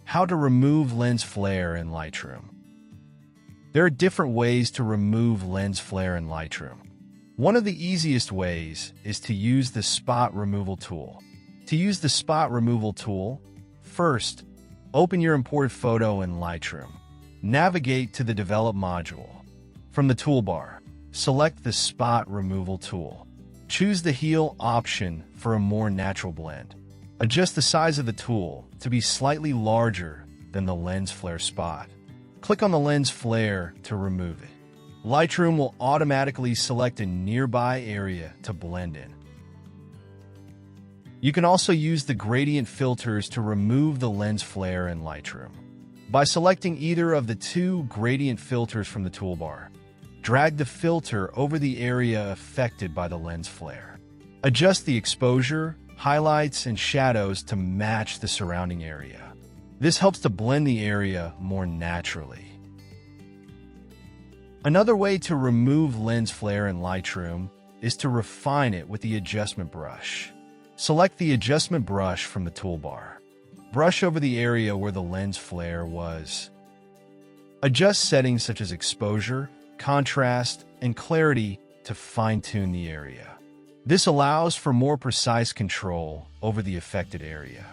How to remove lens flare in Lightroom. There are different ways to remove lens flare in Lightroom. One of the easiest ways is to use the spot removal tool. To use the spot removal tool, first, open your imported photo in Lightroom. Navigate to the Develop module. From the toolbar, select the Spot Removal tool. Choose the Heal option for a more natural blend. Adjust the size of the tool to be slightly larger than the lens flare spot. Click on the lens flare to remove it. Lightroom will automatically select a nearby area to blend in. You can also use the gradient filters to remove the lens flare in Lightroom. By selecting either of the two gradient filters from the toolbar, drag the filter over the area affected by the lens flare. Adjust the exposure, highlights, and shadows to match the surrounding area. This helps to blend the area more naturally. Another way to remove lens flare in Lightroom is to refine it with the adjustment brush. Select the adjustment brush from the toolbar. Brush over the area where the lens flare was. Adjust settings such as exposure, contrast, and clarity to fine-tune the area. This allows for more precise control over the affected area.